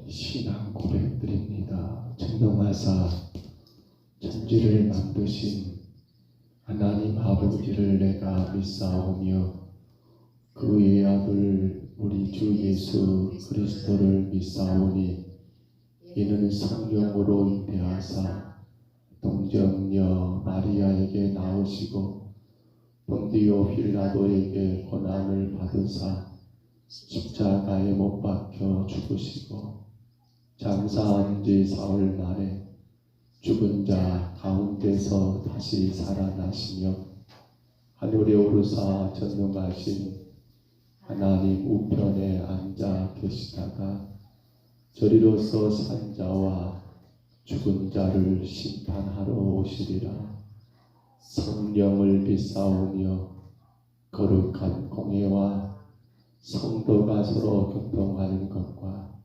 신앙 고백드립니다. 전능하사 천지를 만드신 하나님 아버지를 내가 믿사오며 그의 아들 우리 주 예수 그리스도를 믿사오니 이는 성령으로 잉태하사 동정녀 마리아에게 나으시고 본디오 빌라도에게 고난을 받으사 십자가에 못 박혀 죽으시고 장사한 지 사흘 만에 죽은 자 가운데서 다시 살아나시며 하늘에 오르사 전능하신 하나님 우편에 앉아 계시다가 저리로서 산 자와 죽은 자를 심판하러 오시리라. 성령을 믿사오며 거룩한 공예와 성도가 서로 교통하는 것과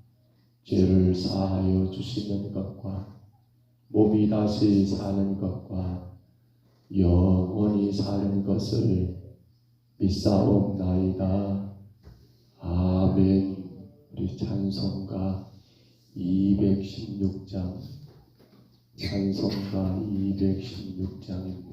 죄를 사하여 주시는 것과 몸이 다시 사는 것과 영원히 사는 것을 믿사옵나이다. 아멘. 우리 찬송가 216장 찬송가 216장입니다.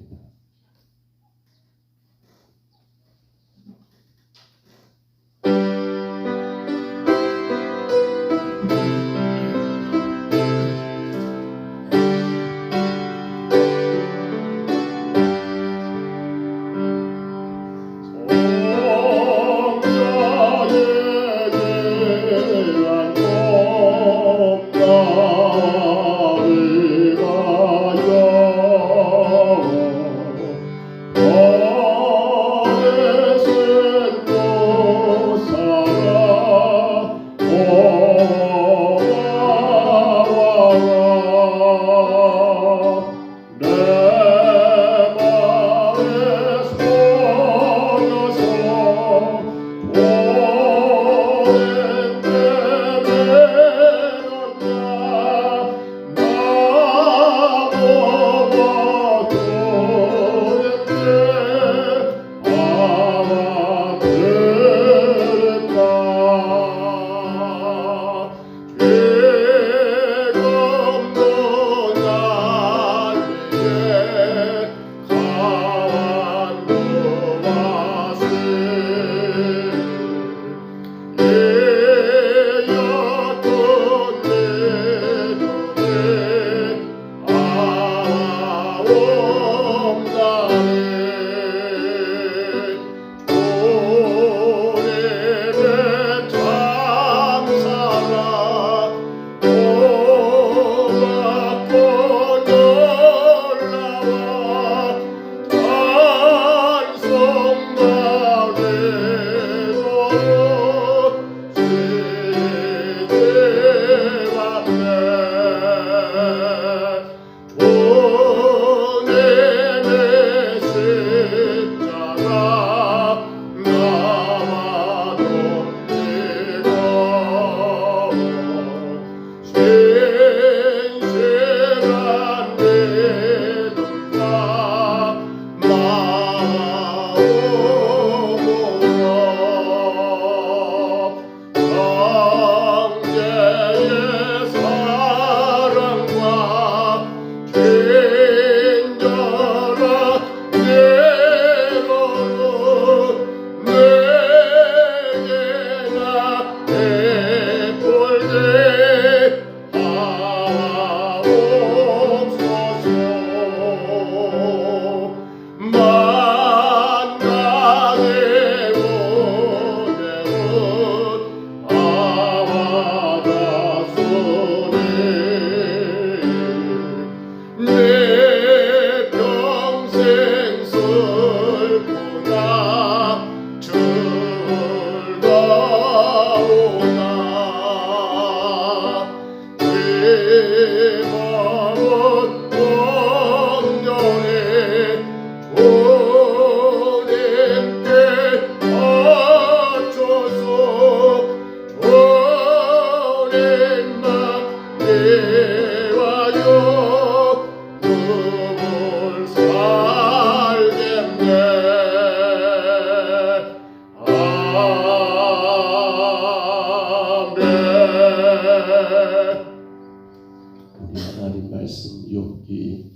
말씀 욥기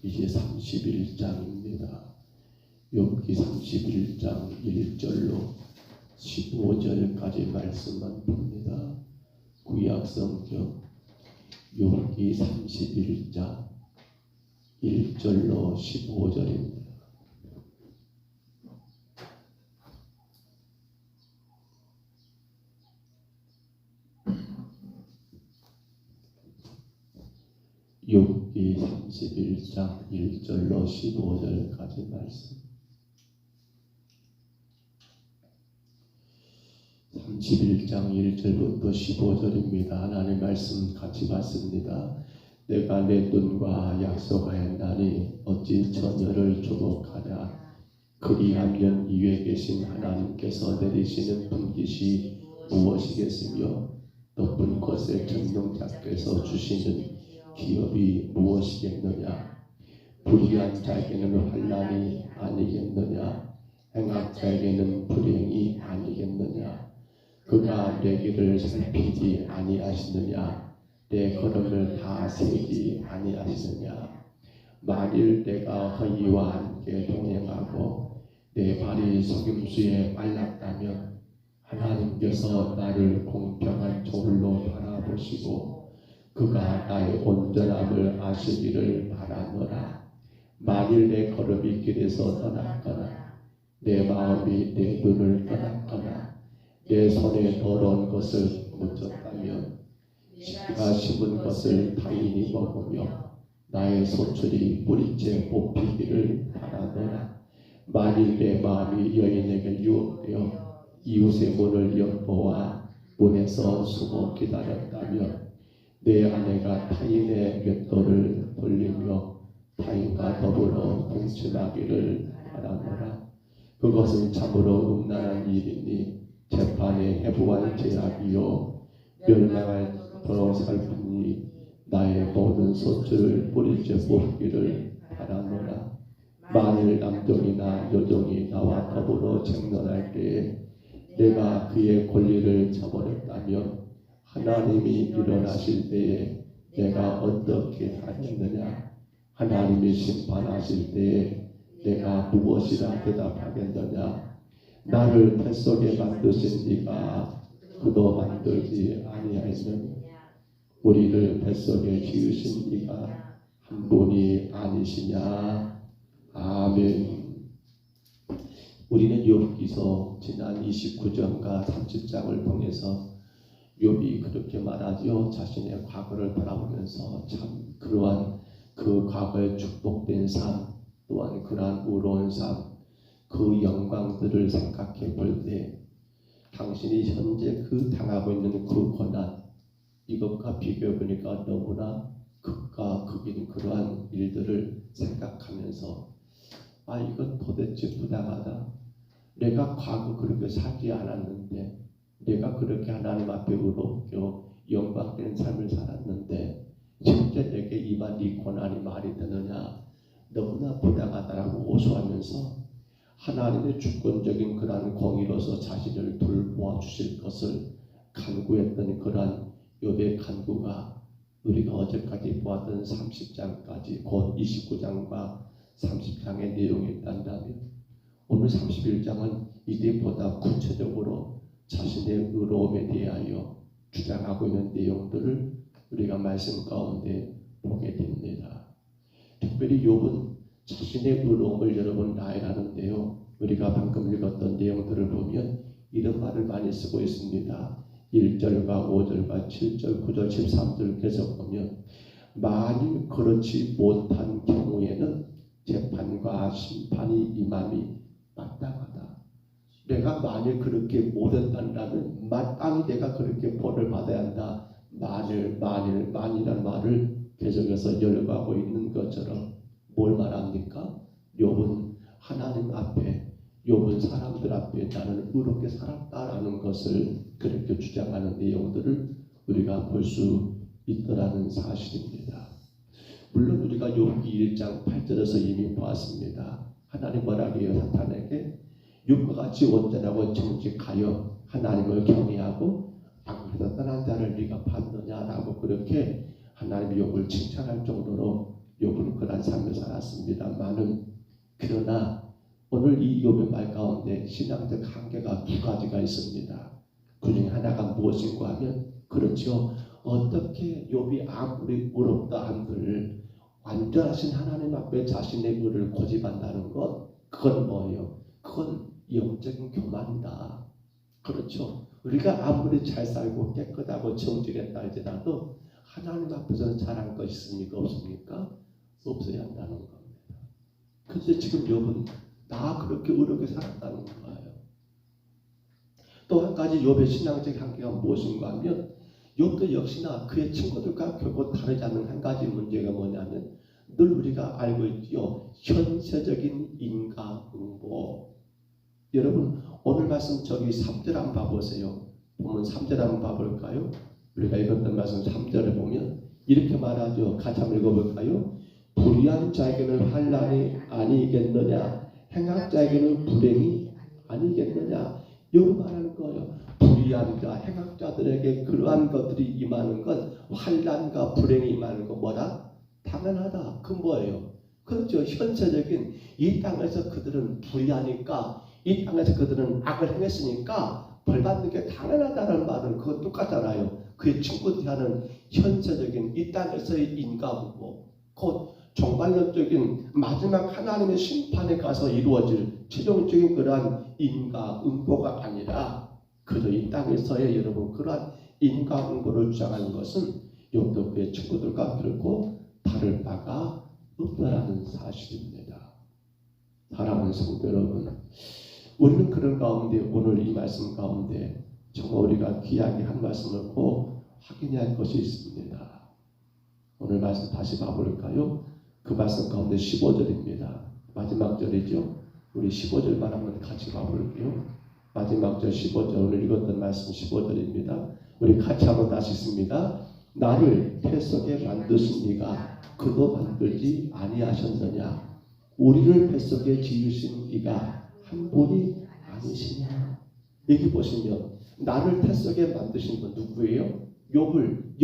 이제 31장입니다. 욥기 31장 1절로 15절까지 말씀만 봅니다. 구약 성경 욥기 31장 1절로 15절입니다. 욥기 31장 1절로 15절까지 말씀. 31장 1절부터 15절입니다. 하나님 말씀 같이 봤습니다. 내가 내 눈과 약속하였나니 어찌 처녀를 조목하랴. 그리하면 이에 계신 하나님께서 내리시는 분깃이 무엇이겠으며 높은 곳에 전능자께서 주시는 기업이 무엇이겠느냐. 불의한 자에게는 환난이 아니겠느냐. 행악자에게는 불행이 아니겠느냐. 그가 내 길을 살피지 아니하시느냐. 내 걸음을 다 세지 아니하시느냐. 만일 내가 허위와 함께 동행하고 내 발이 속임수에 말랐다면 하나님께서 나를 공평한 저울로 바라보시고 그가 나의 온전함을 아시기를 바라노라. 만일 내 걸음이 길에서 떠났거나 내 마음이 내 눈을 떠났거나 내 손에 더러운 것을 묻혔다면 씨가 심은 것을 타인이 먹으며 나의 소출이 뿌리째 뽑히기를 바라노라. 만일 내 마음이 여인에게 유혹되어 이웃의 문을 엿보아 문에서 숨어 기다렸다면 내 아내가 타인의 맷돌을 돌리며 타인과 더불어 동침하기를 바라노라. 그것은 참으로 음란한 일이니 재판에 해부할 죄악이요 멸망하도록 살 뿐이 나의 모든 소출을 뿌리째 뽑기를 바라노라. 만일 남종이나 여종이 나와 더불어 쟁론할 때에 내가 그의 권리를 저버렸다면 하나님이 일어나실 때에 내가 어떻게 하겠느냐. 하나님이 심판하실 때에 내가 무엇이라 대답하겠느냐. 나를 뱃속에 만드신 네가 그도 만들지 아니하였느냐. 우리를 뱃속에 지으신 네가 한 분이 아니시냐. 아멘. 우리는 욥기서 지난 29장과 30장을 통해서 욥이 그렇게 말하죠. 자신의 과거를 바라보면서 참 그러한 그 과거의 축복된 삶, 또한 그러한 의로운 삶, 그 영광들을 생각해 볼 때 당신이 현재 그 당하고 있는 그 고난, 이것과 비교해 보니까 너무나 극과 극인 그러한 일들을 생각하면서 이건 도대체 부당하다. 내가 과거 그렇게 살지 않았는데, 내가 그렇게 하나님 앞에 의롭게 영광된 삶을 살았는데 실제 내게 임한 이 고난이 말이 되느냐. 너무나 부당하다라고 호소하면서 하나님의 주권적인 그러한 공의로서 자신을 돌보아 주실 것을 간구했던 그러한 욥의 간구가 우리가 어제까지 보았던 30장까지 곧 29장과 30장의 내용이 있다면 오늘 31장은 이때보다 구체적으로 자신의 의로움에 대하여 주장하고 있는 내용들을 우리가 말씀 가운데 보게 됩니다. 특별히 욥은 자신의 의로움을 여러분 나열하는데요. 우리가 방금 읽었던 내용들을 보면 이런 말을 많이 쓰고 있습니다. 1절과 5절과 7절, 9절, 13절 계속 보면 만일 그렇지 못한 경우에는 재판과 심판이 임함이 마땅하다. 내가 만일 그렇게 못했다면 마땅히 내가 그렇게 벌을 받아야 한다. 만이라는 말을 계속해서 열거하고 있는 것처럼 뭘 말합니까? 욥은 하나님 앞에, 욥은 사람들 앞에 나는 의롭게 살았다라는 것을 그렇게 주장하는 내용들을 우리가 볼 수 있더라는 사실입니다. 물론 우리가 욥기 1장 8절에서 이미 보았습니다. 하나님 뭐라고 해요? 사탄에게 욥과 같이 온전하고 정직하여 하나님을 경외하고 악에서 떠난 자를 네가 받느냐라고 그렇게 하나님이 욥을 칭찬할 정도로 욥은 그런 삶을 살았습니다만은 그러나 오늘 이 욥의 말 가운데 신앙적 한계가 두 가지가 있습니다. 그 중에 하나가 무엇인가 하면 그렇죠. 어떻게 욥이 아무리 어렵다 한들 완전하신 하나님 앞에 자신의 의를 고집한다는 것, 그건 뭐예요? 그건 영적인 교만이다. 그렇죠. 우리가 아무리 잘 살고 깨끗하고 정직했다 할지라도 하나님 앞에서는 잘한 것이 있습니까? 없습니까? 없어야 한다는 겁니다. 그런데 지금 욥은 다 그렇게 어렵게 살았다는 거예요. 또 한 가지 욥의 신앙적 한계가 무엇인가 하면 욥도 역시나 그의 친구들과 결코 다르지 않는 한 가지 문제가 뭐냐면 늘 우리가 알고 있지요. 현세적인 인과응보. 여러분 오늘 말씀 저기 3절 한번 봐보세요. 보면 3절 한번 봐볼까요? 우리가 읽었던 말씀 3절에 보면 이렇게 말하죠. 같이 한번 읽어볼까요? 불의한 자에게는 환난이 아니겠느냐, 행한 자에게는 불행이 아니겠느냐. 이거 말하는 거예요. 불의한 자, 행악자들에게 그러한 것들이 임하는 건 환난과 불행이 임하는 건 뭐다? 당연하다. 그 뭐예요? 그렇죠. 현세적인 이 땅에서 그들은 불의하니까 이 땅에서 그들은 악을 행했으니까 벌받는 게 당연하다는 말은 그거 똑같잖아요. 그의 친구들이 하는 현세적인 이 땅에서의 인과응보, 곧 종말론적인 마지막 하나님의 심판에 가서 이루어질 최종적인 그러한 인과응보가 아니라 그저 이 땅에서의 여러분 그러한 인과응보를 주장하는 것은 욥도 그의 친구들과 결코 다를 바가 없다라는 사실입니다. 사랑하는 성도 여러분, 우리는 그런 가운데 오늘 이 말씀 가운데 정말 우리가 귀하게 한 말씀을 꼭 확인해야 할 것이 있습니다. 오늘 말씀 다시 봐볼까요? 그 말씀 가운데 15절입니다. 마지막 절이죠. 우리 15절만 한번 같이 봐볼게요. 마지막 절 15절 오늘 읽었던 말씀 15절입니다. 우리 같이 한번 다시 읽습니다. 나를 태 속에 만드신 이가 그도 만들지 아니하셨느냐. 우리를 태 속에 지으신 이가 한 분이 아니시냐. 여기 보시면 나를 태 속에 만드신 분 누구예요? 욥을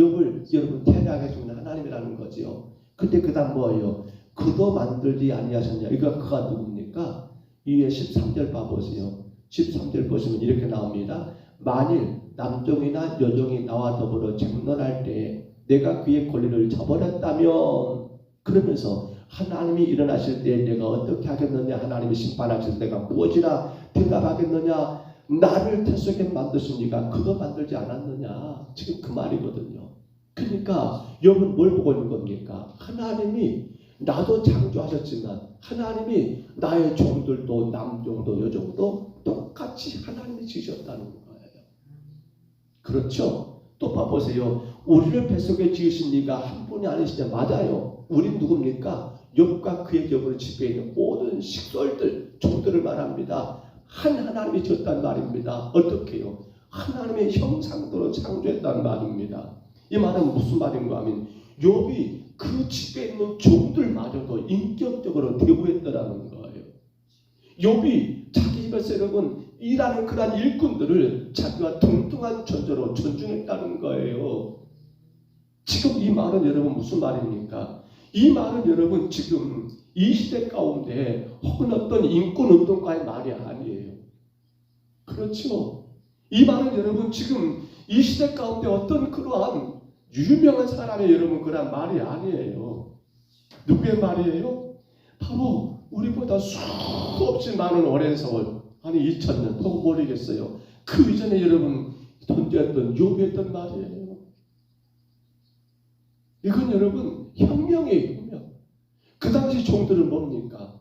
여러분 태어나게 해주는 하나님이라는 거지요. 근데 그 다음 뭐예요? 그도 만들지 아니하셨냐. 이거 그가 누굽니까? 이에 13절 봐보세요. 13절 보시면 이렇게 나옵니다. 만일 남종이나 여종이 나와 더불어 쟁론할 때 내가 그의 권리를 저버렸다면, 그러면서 하나님이 일어나실 때 내가 어떻게 하겠느냐, 하나님이 심판하실 때가 무엇이라 대답하겠느냐. 나를 태 속에 만드십니까? 그거 만들지 않았느냐. 지금 그 말이거든요. 그러니까 욥은 뭘 보고 있는 겁니까? 하나님이 나도 창조하셨지만 하나님이 나의 종들도 남종도 여종도 똑같이 하나님이 지으셨다는 거예요. 그렇죠? 또 봐보세요. 우리를 뱃속에 지으신 이가 한 분이 아니시냐. 맞아요. 우린 누굽니까? 욥과 그의 격으로 지배해 있는 모든 식솔들, 종들을 말합니다. 한 하나님이 지었단 말입니다. 어떻게요? 하나님의 형상대로 창조했단 말입니다. 이 말은 무슨 말인가 하면 욥이 그 집에 있는 종들마저도 인격적으로 대우했더라는 거예요. 욥이 자기 집에서 여러분 일하는 그러한 일꾼들을 자기와 동등한 존재로 존중했다는 거예요. 지금 이 말은 여러분 무슨 말입니까? 이 말은 여러분 지금 이 시대 가운데 혹은 어떤 인권운동가의 말이 아니에요. 그렇죠? 이 말은 여러분 지금 이 시대 가운데 어떤 그러한 유명한 사람의 여러분 그런 말이 아니에요. 누구의 말이에요? 바로 우리보다 수없이 많은 오랜 세월, 아니 2000년 혹은 모르겠어요. 그 이전에 여러분 존재했던 욥이 했던 말이에요. 이건 여러분 혁명이에요. 혁명. 그 당시 종들은 뭡니까?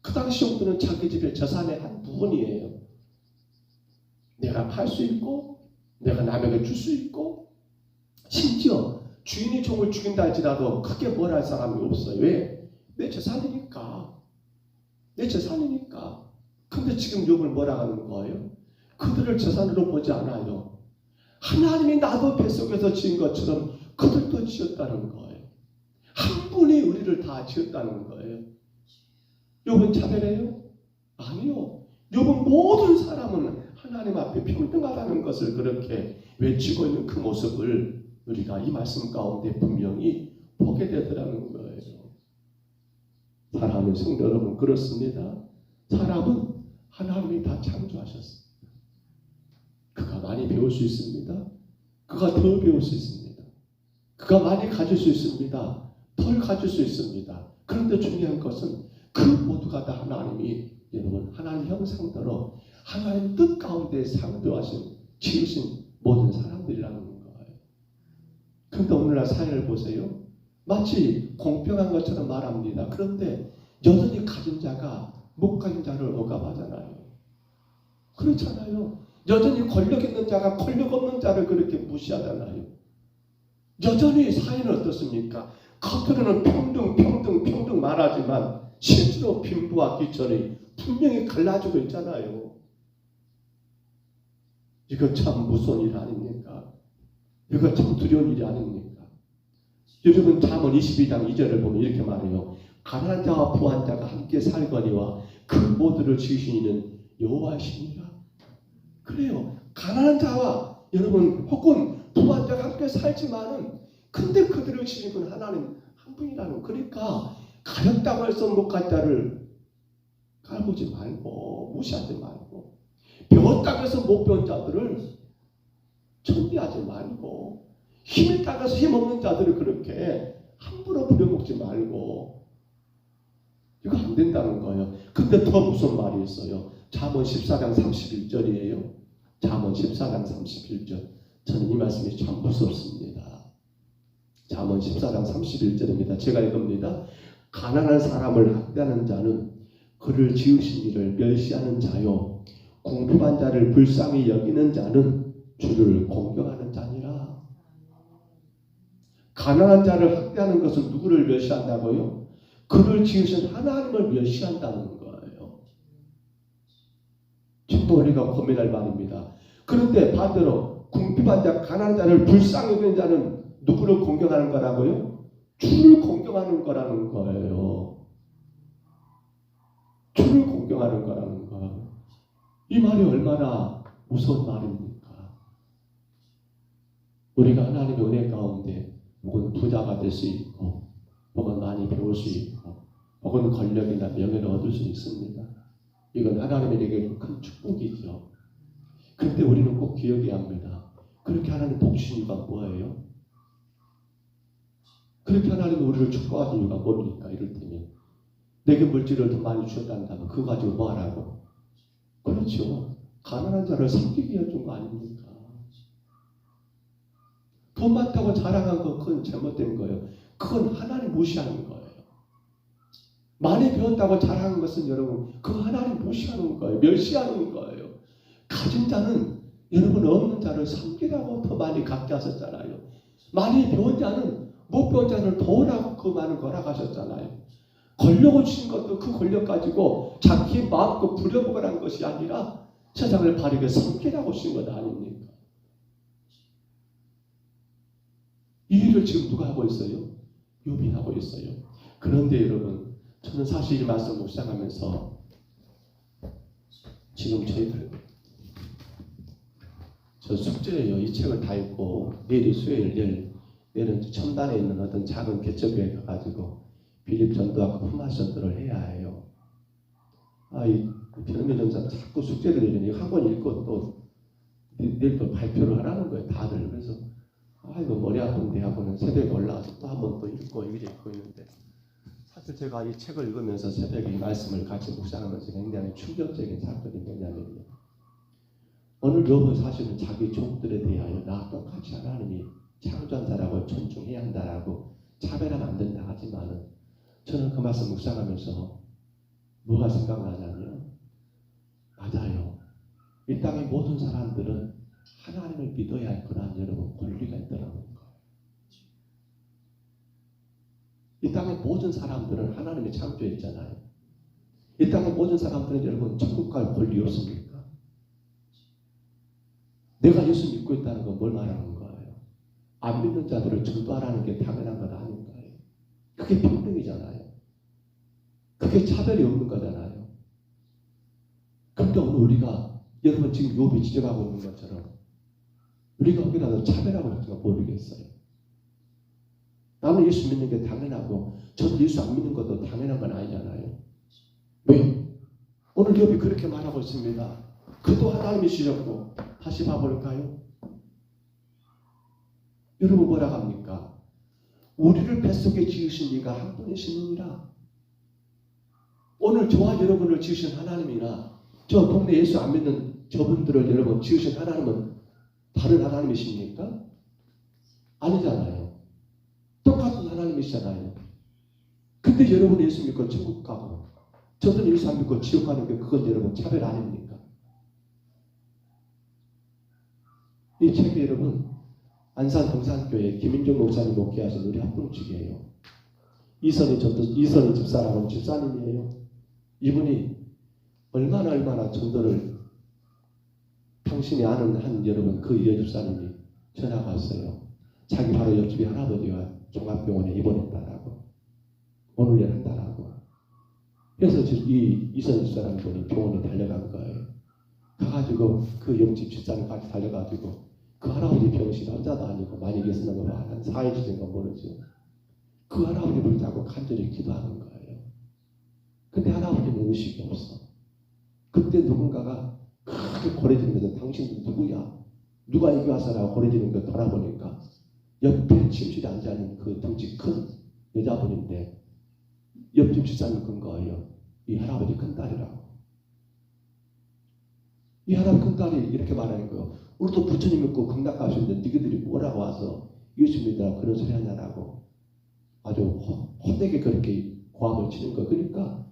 그 당시 종들은 자기 집의 재산의 한 부분이에요. 내가 팔 수 있고 내가 남에게 줄 수 있고, 심지어 주인이 종을 죽인다 할지라도 크게 뭘 할 사람이 없어요. 왜? 내 재산이니까. 내 재산이니까. 근데 지금 욥을 뭐라 하는 거예요? 그들을 재산으로 보지 않아요. 하나님이 나도 뱃속에서 지은 것처럼 그들도 지었다는 거예요. 한 분이 우리를 다 지었다는 거예요. 욥은 차별해요? 아니요. 욥은 모든 사람은 하나님 앞에 평등하다는 것을 그렇게 외치고 있는 그 모습을 우리가 이 말씀 가운데 분명히 보게 되더라는 거예요. 사랑하는 성도 여러분, 그렇습니다. 사람은 하나님이 다 창조하셨습니다. 그가 많이 배울 수 있습니다. 그가 더 배울 수 있습니다. 그가 많이 가질 수 있습니다. 덜 가질 수 있습니다. 그런데 중요한 것은 그 모두가 다 하나님이 여러분 하나님 형상대로 하나님 뜻 가운데 창조하신 지으신 모든 사람들이라는 거예요. 그런데 오늘날 사회를 보세요. 마치 공평한 것처럼 말합니다. 그런데 여전히 가진 자가 못 가진 자를 억압하잖아요. 그렇잖아요. 여전히 권력 있는 자가 권력 없는 자를 그렇게 무시하잖아요. 여전히 사회는 어떻습니까? 겉으로는 평등 말하지만 실제로 빈부와 기천이 분명히 갈라지고 있잖아요. 이거 참 무서운 일 아닙니까? 이거 참 두려운 일이 아닙니까? 여러분 잠언 22장 2절을 보면 이렇게 말해요. 가난한 자와 부한 자가 함께 살거니와 그 모두를 지으신 이는 여호와시니라. 그래요. 가난한 자와 여러분 혹은 부한 자가 함께 살지만은 근데 그들을 지으신 분 하나님 한 분이라는. 그러니까 가졌다고 해서 못 간 자를 깔보지 말고 무시하지 말고 배웠다고 해서 못 배운 자들을 천비하지 말고 힘있다고 해서 힘없는 자들을 그렇게 함부로 부려먹지 말고 이거 안 된다는 거예요. 근데 더 무슨 말이 있어요. 잠언 14장 31절이에요. 잠언 14장 31절. 저는 이 말씀이 참 무섭습니다. 잠언 14장 31절입니다. 제가 읽습니다. 가난한 사람을 학대하는 자는 그를 지으신 이를 멸시하는 자요. 궁핍한 자를 불쌍히 여기는 자는 주를 공경하는 자니라. 가난한 자를 학대하는 것은 누구를 멸시한다고요? 그를 지으신 하나님을 멸시한다는 거예요. 지금 우리가 고민할 말입니다. 그런데 반대로 궁핍한 자, 가난한 자를 불쌍히 여기는 자는 누구를 공경하는 거라고요? 주를 공경하는 거라는 거예요. 주를 공경하는 거라는 거예요. 이 말이 얼마나 무서운 말입니까? 우리가 하나님의 은혜 가운데 혹은 부자가 될 수 있고 혹은 많이 배울 수 있고 혹은 권력이나 명예를 얻을 수 있습니다. 이건 하나님에게 큰 축복이죠. 그런데 우리는 꼭 기억해야 합니다. 그렇게 하나님 복주신 이유가 뭐예요? 그렇게 하나님이 우리를 축복하신 이유가 뭡니까? 이를테면 내게 물질을 더 많이 주었다면 그거 가지고 뭐 하라고? 그렇죠. 가난한 자를 섬기게 해준 거 아닙니까? 돈 많다고 자랑한 건 그건 잘못된 거예요. 그건 하나님 무시하는 거예요. 많이 배웠다고 자랑한 것은 여러분 그거 하나님 무시하는 거예요. 멸시하는 거예요. 가진 자는 여러분 없는 자를 섬기라고 더 많이 갖게 하셨잖아요. 많이 배운 자는 못 배운 자를 도우라고 그 많은 거라가셨잖아요. 권력을 주신 것도 그 권력 가지고 자기 마음껏 부려먹으라는 것이 아니라 세상을 바르게 섬기라고 주신 것 아닙니까? 이 일을 지금 누가 하고 있어요? 욥이 하고 있어요. 그런데 여러분 저는 사실 이 말씀 묵상하면서 지금 저 숙제예요. 이 책을 다 읽고 내일이 수요일, 내일은 첨단에 있는 어떤 작은 개척교회 가가지고 빌립 전도학교 품앗전도를 해야 해요. 이 변호전사 자꾸 숙제를 내리니 한 권 읽고 또 내일 또 발표를 하라는 거예요. 다들. 그래서 이거 머리 아픈데 하고는 새벽에 올라와서 또 한 번 또 읽고 읽고 있는데 사실 제가 이 책을 읽으면서 새벽에 이 말씀을 같이 묵상하면서 굉장히 충격적인 사건이 뭐냐면요. 오늘 욥은 사실은 자기 종들에 대하여 나 똑같이 하나님이 창조한 자라고 존중해야 한다라고 차별하면 안 된다 하지만은 저는 그 말씀 묵상하면서 뭐가 생각나냐면 맞아요. 이 땅의 모든 사람들은 하나님을 믿어야 할 거란 여러분 권리가 있더라는 거예요. 이 땅의 모든 사람들은 하나님이 창조했잖아요. 이 땅의 모든 사람들은 여러분 천국 갈 권리 없습니까? 내가 예수 믿고 있다는 건 뭘 말하는 거예요? 안 믿는 자들을 전도하라는 게 당연한 건 아닌가요? 그게 평등이잖아요. 그게 차별이 없는 거잖아요. 그런데 오늘 우리가 여러분 지금 욥이 지적하고 있는 것처럼 우리가 거기다가 차별하고 있는가 모르겠어요. 나는 예수 믿는 게 당연하고 저도 예수 안 믿는 것도 당연한 건 아니잖아요. 왜? 오늘 욥이 그렇게 말하고 있습니다. 그도 하나님이 주셨고 다시 봐볼까요? 여러분 뭐라 합니까? 우리를 뱃속에 지으신 이가 한 분이시느니라. 오늘 저와 여러분을 지으신 하나님이나 저 동네 예수 안 믿는 저분들을 여러분 지으신 하나님은 다른 하나님이십니까? 아니잖아요. 똑같은 하나님이시잖아요. 근데 여러분이 예수 믿고 천국 가고 저도 예수 안 믿고 지옥 가는 게 그건 여러분 차별 아닙니까? 이 책이 여러분 안산 동산교회 김인종 목사님 목회하신 우리 합동측이에요. 이선희 집사라는 집사님이에요. 이분이 얼마나 전도를 당신이 아는 한 여러분 그 여집사님이 전화가 왔어요. 자기 바로 옆집에 할아버지가 종합병원에 입원했다라고 오늘 열한다라고. 그래서 이 이선희 집사라는 분이 병원에 달려간 거예요. 가가지고 그 옆집 집사님 같이 달려가지고 그 할아버지 병실 혼자도 아니고 많이 계시는 거 봐. 한 4일 지낸 거 모르죠. 그 할아버지 불자고 간절히 기도하는 거예요. 근데 할아버지는 의식이 없어. 그때 누군가가 크게 고래지면서 당신 누구야? 누가 여기 와서라고 고래지는 거 돌아보니까 옆에 침실에 앉아있는 그 덩치 큰 여자분인데 옆집 집사님 큰 거예요. 이 할아버지 큰딸이라고. 이 할아버지 큰딸이 이렇게 말하는 거예요. 우리도 부처님 믿고 극락 가시는데 너희들이 뭐라고 와서 예수 믿으라고 그런 소리 하냐라고 아주 헛되게 그렇게 고함을 치는 거예요. 그러니까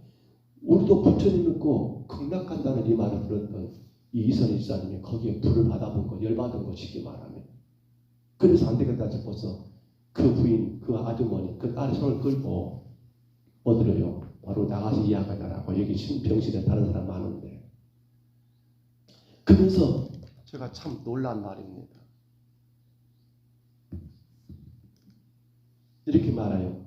우리도 부처님 믿고 극락 간다는 이 말을 들었던 이 이선희 집사님이 거기에 불을 받아본 거, 열받은 거 쉽게 말하면. 그래서 안 되겠다 싶어서 그 부인, 그 아주머니, 그 딸의 손을 끌고 어디로요? 바로 나가서 이야기하라고. 여기 병실에 다른 사람 많은데. 그래서 제가 참 놀란 말입니다. 이렇게 말해요.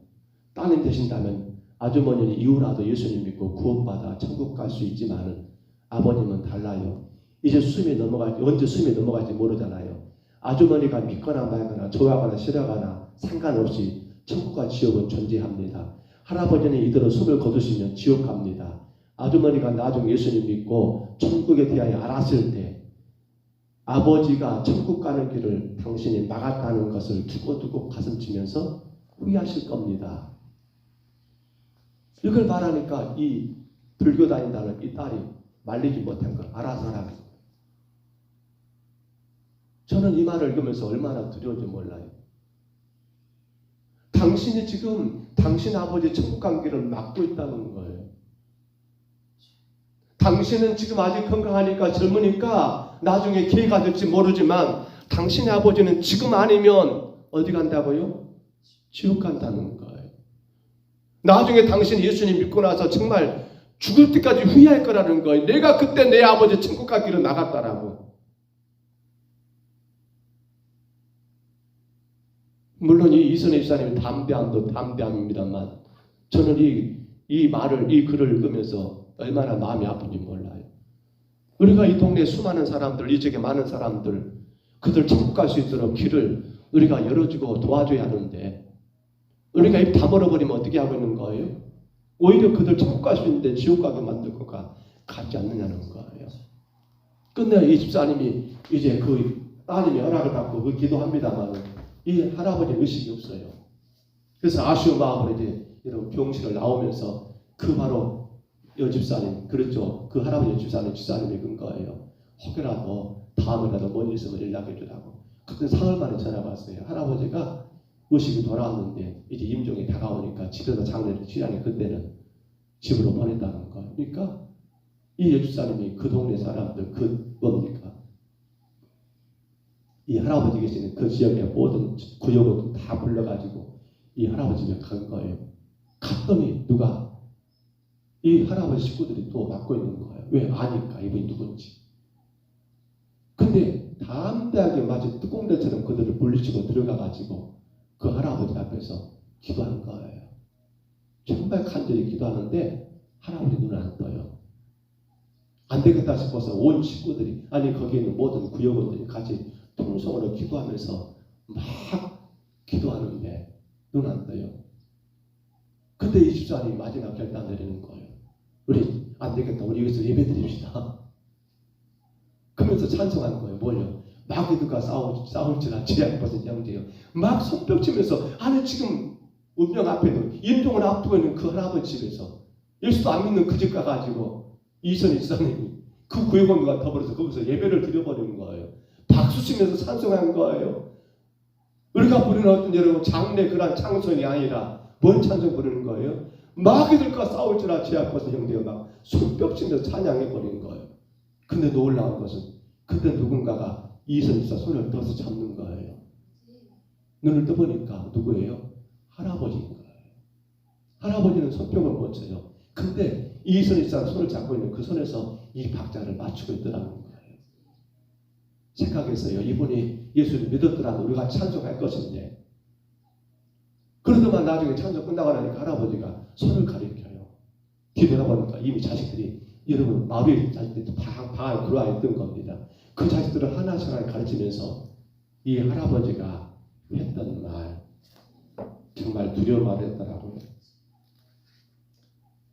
따님 되신다면 아주머니는 이후라도 예수님 믿고 구원받아 천국 갈 수 있지만은 아버님은 달라요. 이제 언제 숨이 넘어갈지 모르잖아요. 아주머니가 믿거나 말거나 좋아하거나 싫어하거나 상관없이 천국과 지옥은 존재합니다. 할아버지는 이대로 숨을 거두시면 지옥 갑니다. 아주머니가 나중에 예수님 믿고 천국에 대하여 알았을 때 아버지가 천국 가는 길을 당신이 막았다는 것을 두고두고 가슴치면서 후회하실 겁니다. 이걸 말하니까 이 불교 다닌다는 이 딸이 말리지 못한 걸 알아서 하라고. 저는 이 말을 읽으면서 얼마나 두려운지 몰라요. 당신이 지금 당신 아버지 천국 간 길을 막고 있다는 거예요. 당신은 지금 아직 건강하니까 젊으니까 나중에 기회가 될지 모르지만 당신의 아버지는 지금 아니면 어디 간다고요? 지옥 간다는 거예요. 나중에 당신 예수님 믿고 나서 정말 죽을 때까지 후회할 거라는 거예요. 내가 그때 내 아버지 천국 가기로 나갔다라고. 물론 이 이선희 집사님이 담대함입니다만 저는 이 말을, 이 글을 읽으면서 얼마나 마음이 아픈지 몰라요. 우리가 이 동네 수많은 사람들, 이 지역에 많은 사람들, 그들 천국 갈 수 있도록 길을 우리가 열어주고 도와줘야 하는데 우리가 입 다물어버리면 어떻게 하고 있는 거예요? 오히려 그들 천국 갈 수 있는데 지옥 가게 만들고 가지 않느냐는 거예요. 끝내 이 집사님이 이제 그 따님이 허락을 받고 그 기도합니다만 이 할아버지 의식이 없어요. 그래서 아쉬운 마음으로 이제 이런 병실을 나오면서 그 바로 여집사님, 그렇죠. 그 할아버지 집사님이 근 거예요. 혹여라도 다음에라도 뭔 일 있으면 연락해 주라고. 그때 사흘 만에 전화가 왔어요. 할아버지가 의식이 돌아왔는데 이제 임종이 다가오니까 집에서 장례를 치라니 그때는 집으로 보냈다는 거. 그러니까 이 여집사님이 그 동네 사람들 그 뭡니까? 이 할아버지 계시는 그 지역의 모든 구역을 다 불러가지고 이 할아버지 집에 간 거예요. 갔더니 누가 이 할아버지 식구들이 또 맡고 있는 거예요. 왜? 아니까 이분이 누군지. 근데 담대하게 마치 뚜껑대처럼 그들을 물리치고 들어가가지고 그 할아버지 앞에서 기도한 거예요. 정말 간절히 기도하는데 할아버지 눈을 안 떠요. 안 되겠다 싶어서 온 식구들이 아니 거기에 있는 모든 구역원들이 같이 통성으로 기도하면서 막 기도하는데 눈 안 떠요. 근데 이 집사님이 마지막 결단 내리는 거예요. 우리 안 되겠다. 우리 여기서 예배 드립시다. 그러면서 찬송한 거예요. 뭐요? 마귀들과 싸울지라 지향 벗은 형제요. 막 손뼉치면서 아니 지금 운명 앞에도 임종을 앞두고 있는 그 할아버지 집에서 예수도 안 믿는 그 집 가가지고 이선희 집사님이 그 구역원과 더불어서 거기서 예배를 드려버리는 거예요. 박수 치면서 찬송한 거예요. 우리가 부르는 어떤 여러분 장래 그런 찬송이 아니라 뭔 찬송 부르는 거예요? 마귀들과 싸울지라 제 앞에서 형제가 막 손뼉치면서 찬양해버리는 거예요. 근데 놀라운 것은 그때 누군가가 이선희 집사 손을 들어서 잡는 거예요. 눈을 떠보니까 누구예요? 할아버지인 거예요. 할아버지는 손뼉을 못 쳐요. 근데 이선희 집사 손을 잡고 있는 그 손에서 이 박자를 맞추고 있더라는 거예요. 생각했어요. 이분이 예수를 믿었더라도 우리가 찬송할 것인데. 그러더만 나중에 찬송 끝나고 나니까 할아버지가 손을 가리켜요. 뒤돌아보니까 이미 자식들이 여러분 마을에 자식들이 방 안에 들어와 있던 겁니다. 그 자식들을 하나씩 가르치면서 이 할아버지가 했던 말 정말 두려운 말을 했더라고요.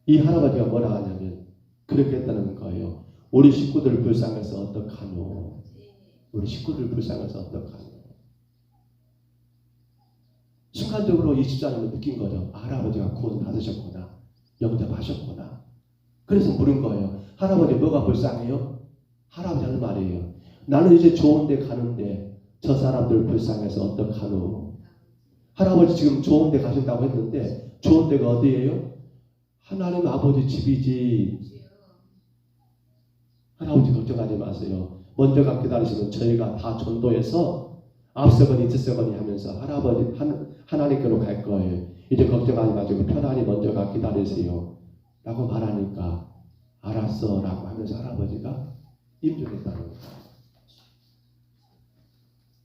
이 할아버지가 뭐라 하냐면 그렇게 했다는 거예요. 우리 식구들 불쌍해서 어떡하노. 우리 식구들 불쌍해서 어떡하노. 순간적으로 이 집사님은 느낀 거죠. 할아버지가 구원 받으셨구나. 영접하셨구나. 그래서 물은 거예요. 할아버지 뭐가 불쌍해요? 할아버지 하는 말이에요. 나는 이제 좋은 데 가는데 저 사람들 불쌍해서 어떡하노. 할아버지 지금 좋은 데 가신다고 했는데 좋은 데가 어디예요? 하나님 아버지 집이지. 할아버지 걱정하지 마세요. 먼저가 기다리시면 저희가 다 전도해서 앞서거니 뒤서거니 하면서 할아버지 하나님께로 갈 거예요. 이제 걱정하지 마시고 편안히 먼저가 기다리세요. 라고 말하니까 알았어 라고 하면서 할아버지가 임종했다는 거예요.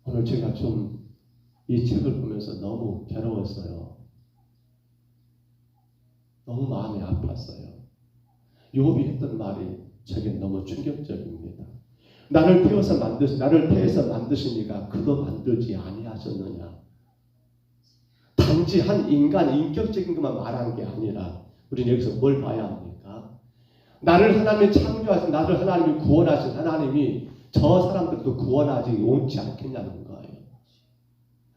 오늘 제가 좀 이 책을 보면서 너무 괴로웠어요. 너무 마음이 아팠어요. 욥이 했던 말이 제게 너무 충격적입니다. 나를 태워서 만드시니까 그도 만들지 아니하셨느냐. 단지 한 인간 인격적인 것만 말한 게 아니라 우리는 여기서 뭘 봐야 합니까? 나를 하나님이 창조하신, 나를 하나님이 구원하신 하나님이 저 사람들도 구원하지 옳지 않겠냐는 거예요.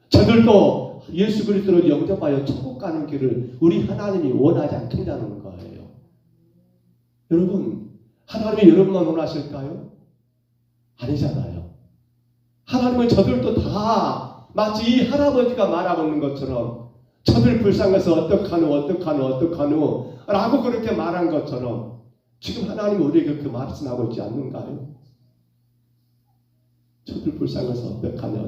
저들도 예수 그리스도를 영접하여 천국 가는 길을 우리 하나님이 원하지 않겠냐는 거예요. 여러분, 하나님이 여러분만 원하실까요? 아니잖아요. 하나님은 저들도 다 마치 이 할아버지가 말하고 있는 것처럼 저들 불쌍해서 어떡하노 라고 그렇게 말한 것처럼 지금 하나님은 우리에게 그렇게 말씀하고 있지 않는가요? 저들 불쌍해서 어떡하냐.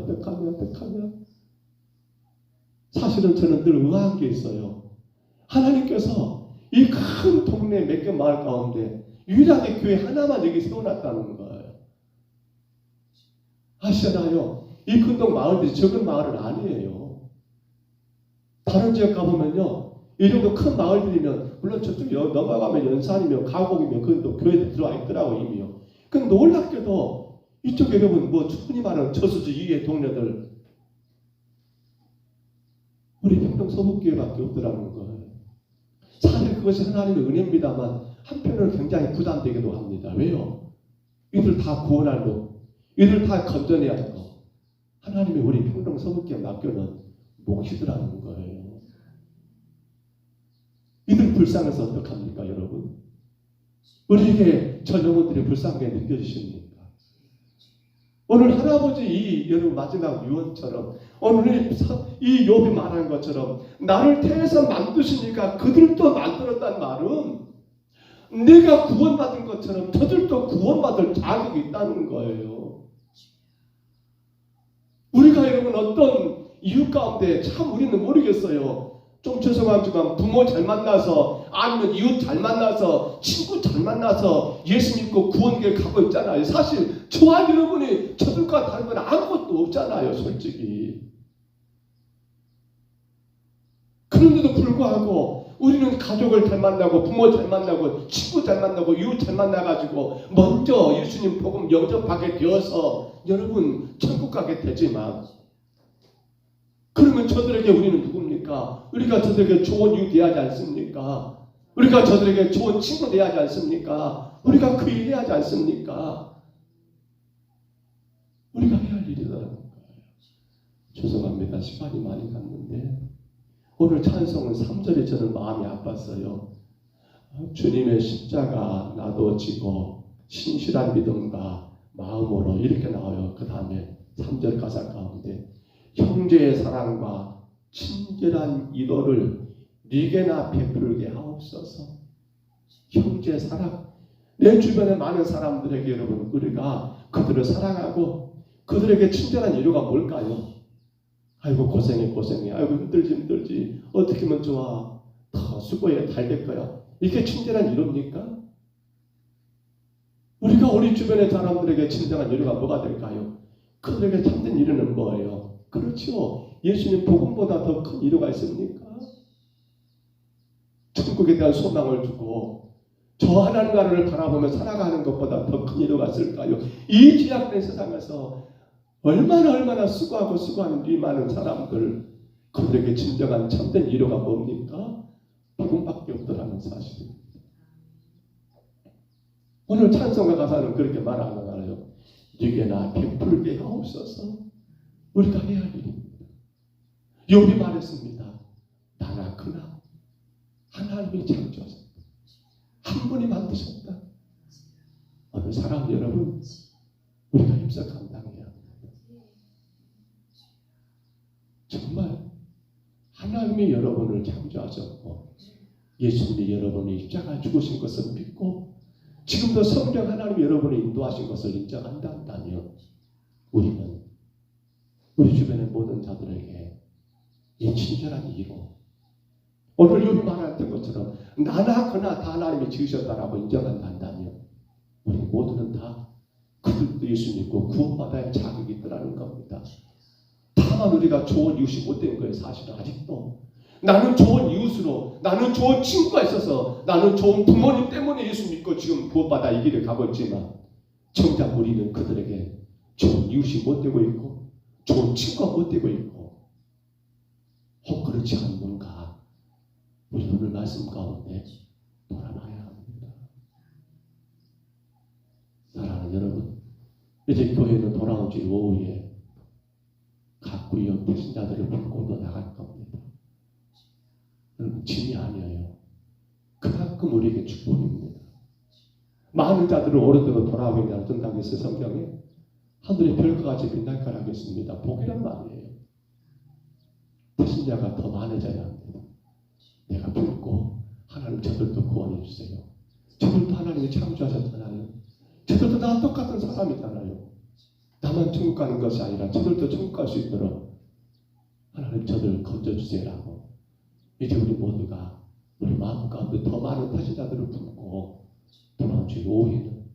사실은 저는 늘 의아한 게 있어요. 하나님께서 이 큰 동네 몇 개 마을 가운데 유일하게 교회 하나만 여기 세워놨다는 거예요. 아시잖아요. 이 큰 동 마을들이 적은 마을은 아니에요. 다른 지역 가보면요. 이 정도 큰 마을들이면 물론 저쪽 넘어가면 연산이면 가곡이면 그건 교회에 들어와 있더라고 이미요. 근데 놀랍게도 이쪽 여러분 흔히 말하는 저수지 이외의 동네들 우리 평동 서북교회밖에 없더라는 거예요. 사실 그것이 하나님의 은혜입니다만 한편으로는 굉장히 부담되기도 합니다. 왜요? 이들 다 구원할 것, 이들 다 건져내야 할 것. 하나님이 우리 평동 서북교회 맡겨놓은 몫이더라는 거예요. 이들 불쌍해서 어떡합니까, 여러분? 우리에게 저 영혼들이 불쌍하게 느껴지십니까? 오늘 할아버지 여러분 마지막 유언처럼 오늘 이 욥이 말한 것처럼 나를 태에서 만드시니까 그들도 만들었단 말은 내가 구원받은 것처럼 저들도 구원받을 자격이 있다는 거예요. 우리가 여러분 어떤 이유 가운데 참 우리는 모르겠어요. 좀 죄송하지만 부모 잘 만나서 아니면 이웃 잘 만나서 친구 잘 만나서 예수 믿고 구원길 가고 있잖아요. 사실 저와 여러분이 저들과 다른 건 아무것도 없잖아요. 솔직히. 그런데도 불구하고 우리는 가족을 잘 만나고 부모 잘 만나고 친구 잘 만나고 이웃 잘 만나가지고 먼저 예수님 복음 영접하게 되어서 여러분 천국 가게 되지만 그러면 저들에게 우리는 누굽니까? 우리가 저들에게 좋은 이웃 대하지 않습니까? 우리가 저들에게 좋은 친구 대하지 않습니까? 우리가 그 일 해야지 않습니까? 우리가 해야 할 일이라는 거예요. 죄송합니다. 시간이 많이 갔는데 오늘 찬송은 3절에 저는 마음이 아팠어요. 주님의 십자가 나도 지고 신실한 믿음과 마음으로 이렇게 나와요. 그 다음에 3절 가사 가운데 형제의 사랑과 친절한 이도를 네게나 베풀게 하옵소서. 형제의 사랑. 내 주변에 많은 사람들에게 여러분 우리가 그들을 사랑하고 그들에게 친절한 이유가 뭘까요? 아이고 고생해 아이고 힘들지 어떻게 하면 좋아 더 수고해 잘 될 거야. 이게 친절한 이유입니까? 우리가 우리 주변의 사람들에게 친절한 이유가 뭐가 될까요? 그들에게 참된 이유는 뭐예요? 그렇죠. 예수님 복음보다 더 큰 이유가 있습니까? 천국에 대한 소망을 주고 저 하나님 나라를 바라보며 살아가는 것보다 더 큰 이유가 있을까요? 이 죄악된 세상에서 얼마나 수고하는 이 많은 사람들 그들에게 진정한 참된 이유가 뭡니까? 복음밖에 없더라는 사실입니다. 오늘 찬송가 가사는 그렇게 말하잖아요. 네게나 베풀게 하옵소서. 우리가 해야 할 일입니다. 욥이 말했습니다. 나나 그나 하나님이 창조하셨다. 한 분이 만드셨다. 오늘 사랑 여러분 우리가 힘써 감당해야 합니다. 정말 하나님이 여러분을 창조하셨고 예수님이 여러분이 십자가 죽으신 것을 믿고 지금도 성령 하나님이 여러분을 인도하신 것을 인정한다면 우리는 우리 주변의 모든 자들에게 이 친절한 이로 오늘 여기 말했던 것처럼 나나 그나 다 하나님이 지으셨다라고 인정한다면 우리 모두는 다 그들도 예수 믿고 구원받아야 자격이 있더라는 겁니다. 다만 우리가 좋은 이웃이 못된 거예요. 사실은 아직도 나는 좋은 이웃으로 나는 좋은 친구가 있어서 나는 좋은 부모님 때문에 예수 믿고 지금 구원받아 이 길을 가고 있지만 정작 우리는 그들에게 좋은 이웃이 못되고 있고 좋은 친구가 못되고 있고 혹 그렇지 않는가 우리 오늘 말씀 가운데 돌아봐야 합니다. 사랑하는 여러분 이제 교회는 돌아온 주 오후에 각 구역 불신자들을 불고도 나갈 겁니다. 여러분 짐이 아니에요. 그만큼 우리에게 축복입니다. 많은 자들을 오른대로 돌아오게 되는 어떤 당에서 성경에 하늘의 별과 같이 빛날 거라 하겠습니다. 복이란 말이에요. 불신자가 더 많아져야 합니다. 내가 불고 하나님 저들도 구원해 주세요. 저들도 하나님이 창조하셨잖아요. 저들도 나와 똑같은 사람이잖아요. 나만 천국 가는 것이 아니라 저들도 천국 갈 수 있도록 하나님 저들을 건져주세요라고 이제 우리 모두가 우리 마음 가운데 더 많은 타신자들을 품고 돌아온 주 오후에는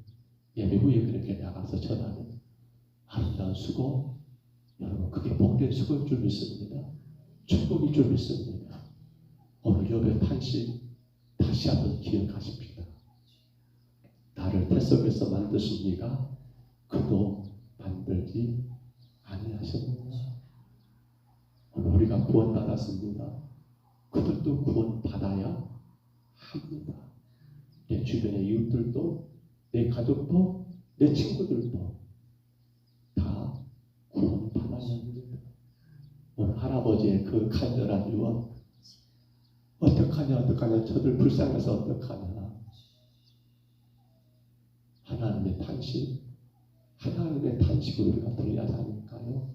예배 후에 그렇게 나가서 전하는 아름다운 수고 여러분 그게 복된 수고일 줄 믿습니다. 축복일 줄 믿습니다. 오늘 욥의 탄식 다시 한번 기억하십시다. 나를 태 속에서 만드신 이가 그도 만들지 아니하셨느냐. 오늘 우리가 구원받았습니다. 그들도 구원받아야 합니다. 내 주변의 이웃들도 내 가족도 내 친구들도 다 구원받아야 합니다. 오늘 할아버지의 그 간절한 유언 어떡하냐 저들 불쌍해서 어떡하냐 하나님의 탄식을 우리가 들어야 하니까요.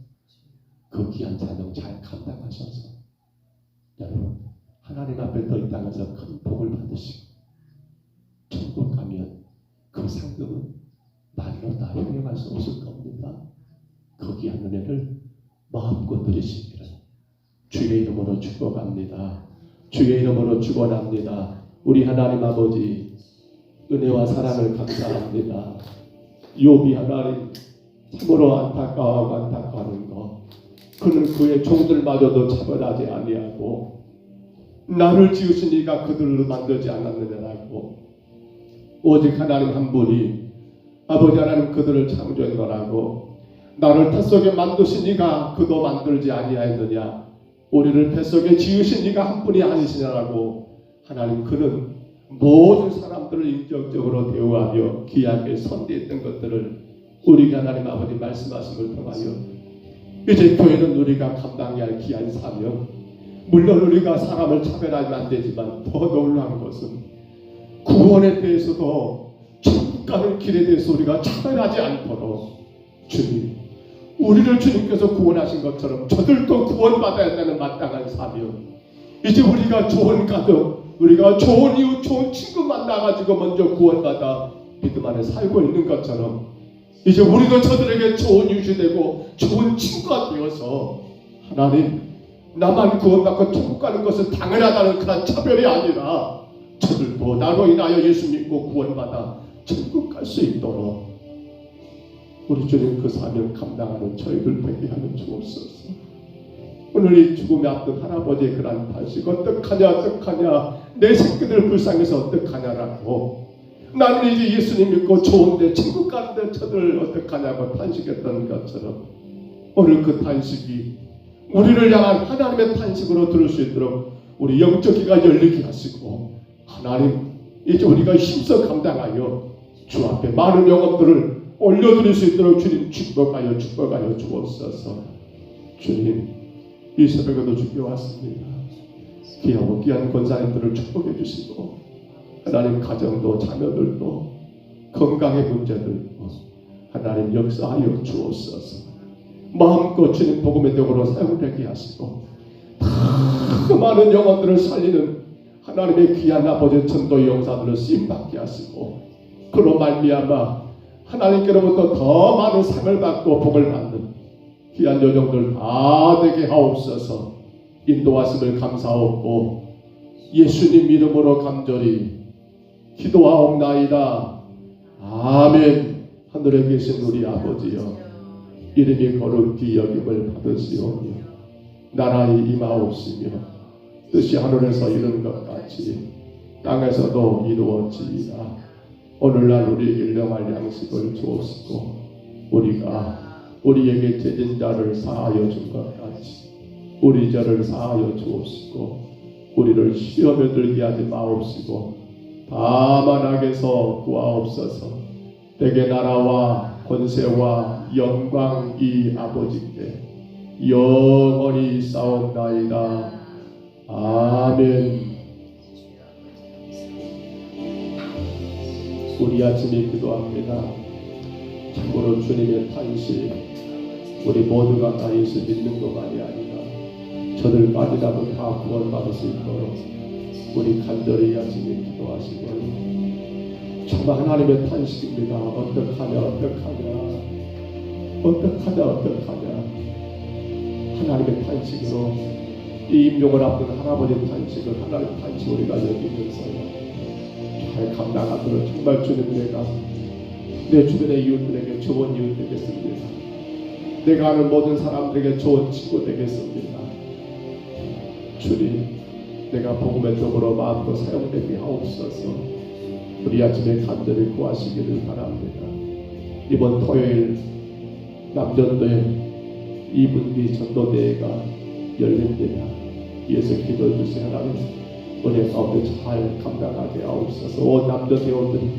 그 귀한 사명 잘 감당하셔서 여러분 하나님 앞에 더 이 땅에서 큰 복을 받으시고 천국 가면 그 상급은 말로 다 형용할 수 없을 겁니다. 그 귀한 은혜를 마음껏 누리시기를 주의 이름으로 축복합니다. 주의 이름으로 축원합니다. 우리 하나님 아버지 은혜와 사랑을 감사합니다. 욥이 하나님 참으로 안타까워하는 것 그는 그의 종들마저도 차별하지 아니하고 나를 지으신 이가 그들로 만들지 않았느냐라고 오직 하나님 한 분이 아버지 하나님 그들을 창조했노라고 나를 태 속에 만드신 이가 그도 만들지 아니하였느냐 우리를 뱃속에 지으신 이가 한 분이 아니시냐라고 하나님 그는 모든 사람들을 인격적으로 대우하며 귀하게 선대했던 것들을 우리가 하나님 아버지 말씀하심을 통하여 이제 교회는 우리가 감당해야 할 귀한 사명, 물론 우리가 사람을 차별하면 안 되지만 더 놀라운 것은 구원에 대해서도 천국 가는 길에 대해서 우리가 차별하지 않도록 주님, 우리를 주님께서 구원하신 것처럼 저들도 구원받아야 한다는 마땅한 사명, 이제 우리가 좋은 가정, 우리가 좋은 이웃, 좋은 친구 만나가지고 먼저 구원받아 믿음 안에 살고 있는 것처럼 이제 우리도 저들에게 좋은 이웃이 되고 좋은 친구가 되어서 하나님, 나만 구원받고 천국 가는 것은 당연하다는 그런 차별이 아니라 저들도 나로 인하여 예수 믿고 구원받아 천국 갈 수 있도록 우리 주님 그 사명 감당하는 저희들 되게 하는 주옵소서. 오늘 이 죽음에 앞둔 할아버지의 그런 탄식, 어떡하냐 내 새끼들 불쌍해서 어떡하냐라고, 나는 이제 예수님 믿고 좋은데 천국 가는데 저들 어떡하냐고 탄식했던 것처럼 오늘 그 탄식이 우리를 향한 하나님의 탄식으로 들을 수 있도록 우리 영적 귀가 열리게 하시고, 하나님 이제 우리가 힘써 감당하여 주 앞에 많은 영혼들을 올려드릴 수 있도록 주님 축복하여 주옵소서. 주님, 이 새벽에도 주께 왔습니다. 귀하고 귀한 권사님들을 축복해 주시고, 하나님 가정도 자녀들도 건강의 문제들도 하나님 역사하여 주옵소서. 마음껏 주님 복음의 덕으로 사용되게 하시고, 더 많은 영혼들을 살리는 하나님의 귀한 아버지 전도의 용사들을 쓰임받게 하시고, 그로 말미암아 하나님께로부터 더 많은 상을 받고 복을 받는 귀한 여정들 다 되게 하옵소서. 인도하심을 감사하옵고 예수님 이름으로 간절히 기도하옵나이다. 아멘. 하늘에 계신 우리 아버지여, 이름이 거룩히 여김을 받으시오며 나라의 임하옵시며 뜻이 하늘에서 이룬 것 같이 땅에서도 이루어지이다. 오늘날 우리에게 일용할 양식을 주옵시고, 우리가 우리에게 죄진 자를 사하여 준 것 같이 우리 죄를 사하여 주옵시고, 우리를 시험에 들게 하지 마옵시고 다만 악에서 구하옵소서. 대개 나라와 권세와 영광이 아버지께 영원히 싸움나이다. 아멘. 우리 아침에 기도합니다. 참으로 주님의 탄식, 우리 모두가 다 예수 믿는 것만이 아니라 저들까지라도 다 구원받을 수 있도록 우리 간절히 아침에 기도하시고, 정말 하나님의 탄식입니다. 어떡하냐 하나님의 탄식으로 이 임종을 앞둔 할아버지의 탄식을 하나님의 탄식 우리가 여기면서요 잘 감당하도록 정말 주님, 내가 내 주변의 이웃들에게 좋은 이웃 되겠습니다. 내가 아는 모든 사람들에게 좋은 친구 되겠습니다. 주님, 내가 복음의 쪽으로 마음껏 사용되게 하옵소서. 우리 아침에 간절히 구하시기를 바랍니다. 이번 토요일 남전도에 2분기 전도대회가 열립니다. 이에서 기도해 주신 하나님, 은혜 가운데 잘 감당하게 하옵소서. 온 남전 회원들이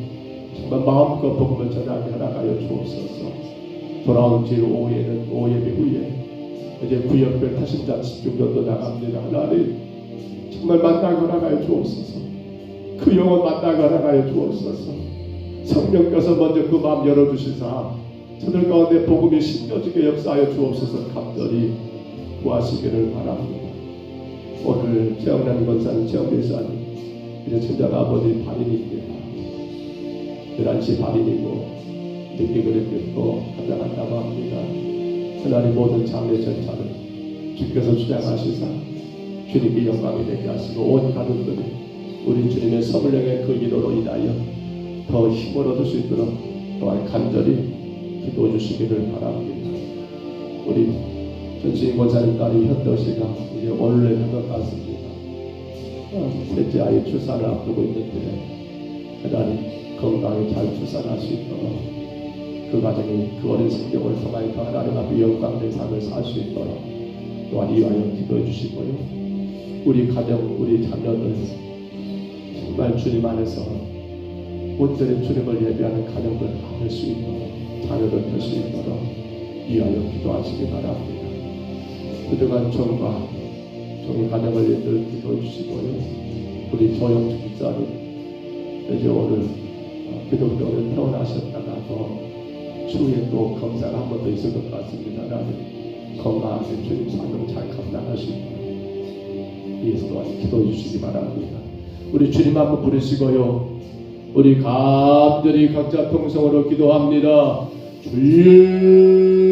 정말 마음껏 복음을 전하게 하나가여 주옵소서. 돌아온 주일 오후에는 오예배 후에 이제 구역별 타신자 집중전도 나갑니다. 하나님, 정말 만나게 하나가여 주옵소서. 그 영혼 만나게 하나가여 주옵소서. 성령께서 먼저 그 마음 열어주시사 저들 가운데 복음이 심겨지게 역사하여 주옵소서. 간절히 구하시기를 바랍니다. 오늘 최영란 권사님, 최영길사님 이제 천장 아버지 발인입니다. 11시 발인이고 늦게 그렇게 또 가져간다고 합니다. 하나님 모든 장례 전차를 주께서 주장하시사 주님께 영광이 되게 하시고, 온 가족들이 우리 주님의 서물령의 그 기도로 인하여 더 힘을 얻을 수 있도록 또한 간절히 기도해 주시기를 바랍니다. 우리 전수인 권사님 딸이 현도씨가 이제 오늘 한 것 같습니다. 셋째 아이 출산을 앞두고 있는데 하나님 건강히 잘 출산할 수 있도록, 그 가정이 그 어린 성경을 통하여 하나님 앞에 영광된 삶을 살 수 있도록 또한 이하여 기도해 주시고요. 우리 가정, 우리 자녀들 정말 주님 안에서 온전히 주님을 예배하는 가정들 다 될 수 있도록, 자녀들 될 수 있도록 이하여 기도하시기 바랍니다. 그동안 종과 종의 가정을 늘 기도해 주시고요. 우리 조영 집사님 이제 오늘 기독교를 태어나셨다가도 추후에 또 검사가 한 번 더 있을 것 같습니다라는 건강하게 주님 사명 잘 감당하시고 예수 또한 기도해 주시기 바랍니다. 우리 주님 한번 부르시고요. 우리 간절히 각자 통성으로 기도합니다. 주님